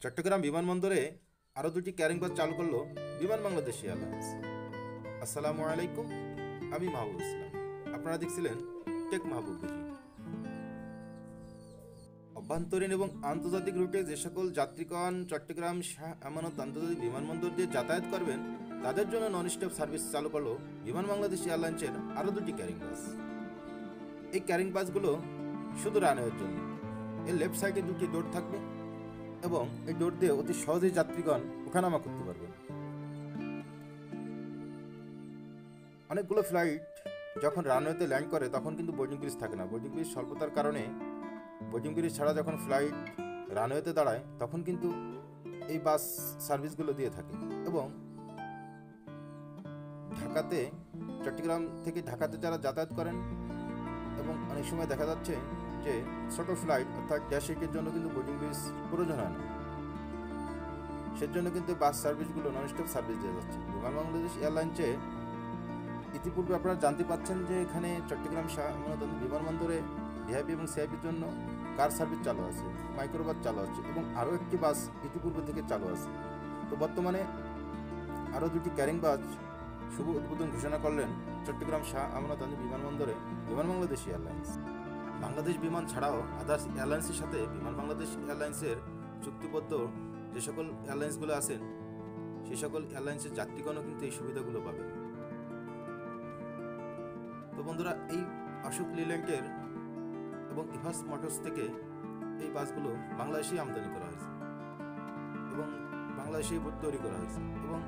চট্টগ্রাম বিমানবন্দরে আরও দুটি ক্যারিং বাস চালু করলো বিমান বাংলাদেশ এয়ারলাইন্স। আসসালামু আলাইকুম, আমি মাহবুব ইসলাম। আপনারা দেখছিলেন টেক মাহবুব। অভ্যন্তরীণ এবং আন্তর্জাতিক রুটে যে সকল যাত্রীগণ চট্টগ্রাম শাহ আমানত আন্তর্জাতিক বিমানবন্দর দিয়ে যাতায়াত করবেন তাদের জন্য নন স্টপ সার্ভিস চালু করলো বিমান বাংলাদেশ এয়ারলাইন্সের আরও দুটি ক্যারিং বাস। এই ক্যারিং বাসগুলো শুধু রানওয়ের জন্য। এর লেফট সাইডে দুটি ডোর থাকবে এবং এই ডোর দিয়ে অতি সহজেই যাত্রীগণ ওঠানামা করতে পারবেন। অনেকগুলো ফ্লাইট যখন রানওয়েতে ল্যান্ড করে তখন কিন্তু বোর্ডিং ব্রিজ থাকে না। বোর্ডিং ব্রিজ স্বল্পতার কারণে বোর্ডিং ব্রিজ ছাড়া যখন ফ্লাইট রানওয়েতে দাঁড়ায় তখন কিন্তু এই বাস সার্ভিসগুলো দিয়ে থাকে। এবং ঢাকাতে, চট্টগ্রাম থেকে ঢাকাতে যারা যাতায়াত করেন এবং অনেক সময় দেখা যাচ্ছে যে ছোট ফ্লাইট অর্থাৎ ড্যাশ এইটের জন্য কিন্তু বোর্ডিং ব্রিজ প্রয়োজন হয় না, সেজন্য কিন্তু বাস সার্ভিসগুলো নন স্টপ সার্ভিস দিয়ে যাচ্ছে বিমান বাংলাদেশ এয়ারলাইন্সে। ইতিপূর্বে আপনারা জানতে পাচ্ছেন যে এখানে চট্টগ্রাম শাহ আমানত বিমানবন্দরে ভিআইপি এবং সিআইপির জন্য কার সার্ভিস চালু আছে, মাইক্রোবাস চালু আছে এবং আরও একটি বাস ইতিপূর্বে থেকে চালু আছে। তো বর্তমানে আরও দুটি ক্যারিং বাস শুভ উদ্বোধন ঘোষণা করলেন চট্টগ্রাম শাহ আমানত বিমানবন্দরে বিমান বাংলাদেশ এয়ারলাইন্স। বাংলাদেশ বিমান ছাড়াও আদার্স এয়ারলাইন্সের সাথে বিমান বাংলাদেশ এয়ারলাইন্সের চুক্তিবদ্ধ যে সকল এয়ারলাইন্সগুলো আছেন সেই সকল এয়ারলাইন্সের যাত্রীগণও কিন্তু এই সুবিধাগুলো পাবেন। তো বন্ধুরা, এই অশোক লিল্যান্ডের এবং ইভাস মোটরস থেকে এই বাসগুলো বাংলাদেশেই আমদানি করা হয়েছে এবং বাংলাদেশেই তৈরি করা হয়েছে এবং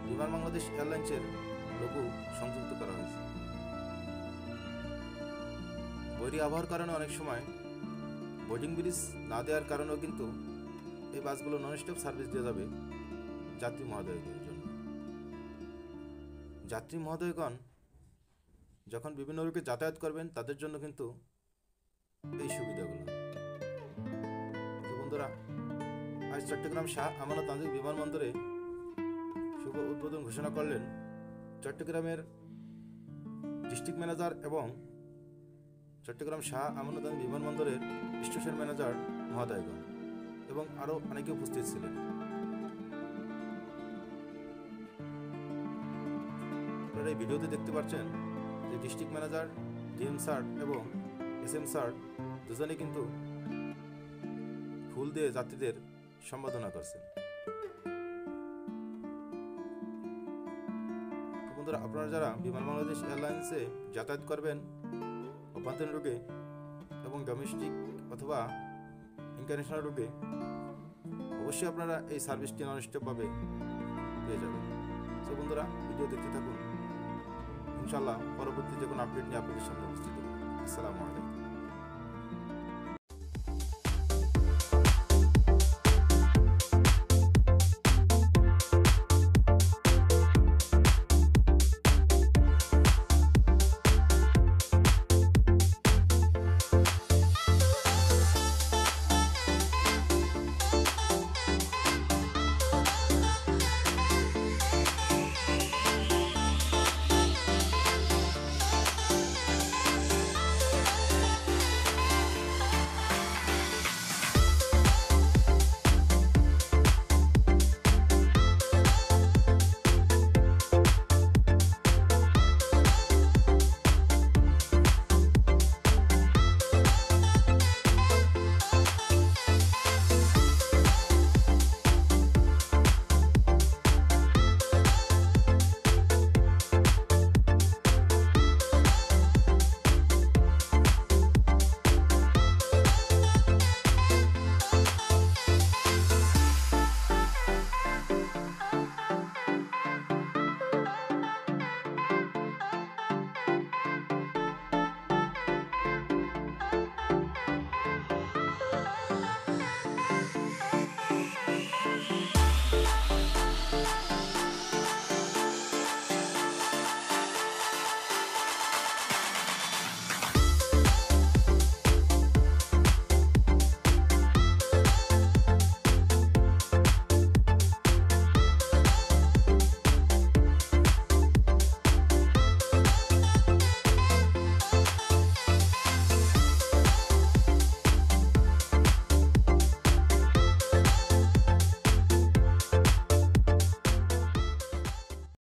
বিমান বাংলাদেশ এয়ারলাইন্সের লোগো সংযুক্ত করা হয়েছে। বৈরী আবহাওয়ার কারণে অনেক সময় বোর্ডিং ব্রিজ না দেওয়ার কারণেও কিন্তু এই বাসগুলো নন স্টপ সার্ভিস দিয়ে যাবে যাত্রী মহোদয়গণের জন্য। যাত্রী মহোদয়গণ যখন বিভিন্ন রুটে যাতায়াত করবেন তাদের জন্য কিন্তু এই সুবিধাগুলো। তো বন্ধুরা, আজ চট্টগ্রাম শাহ আমানত আন্তর্জাতিক বিমানবন্দরে শুভ উদ্বোধন ঘোষণা করলেন চট্টগ্রামের ডিস্ট্রিক্ট ম্যানেজার এবং চট্টগ্রাম শাহ আমানত বিমানবন্দরের স্টেশন ম্যানেজার মহোদয়গণ এবং আরও অনেকে উপস্থিত ছিলেন। আপনারা এই ভিডিওতে দেখতে পাচ্ছেন যে ডিস্ট্রিক্ট ম্যানেজার, ডিএম স্যার এবং এসএম স্যার দুজনে কিন্তু ফুল দিয়ে যাত্রীদের সম্বোধনা করছেন। বন্ধুরা, আপনারা যারা বিমান বাংলাদেশ এয়ারলাইন্সে যাতায়াত করবেন অভ্যন্তরীণ রুটে এবং ডোমেস্টিক অথবা ইন্টারন্যাশনাল রুটে, অবশ্যই আপনারা এই সার্ভিসটি নন স্টপভাবে পেয়ে যাবেন। তো বন্ধুরা, ভিডিও দেখতে থাকুন, ইনশাআল্লাহ পরবর্তী যে কোনো আপডেট নিয়ে আপনাদের সামনে উপস্থিত হবে। আসসালামু আলাইকুম।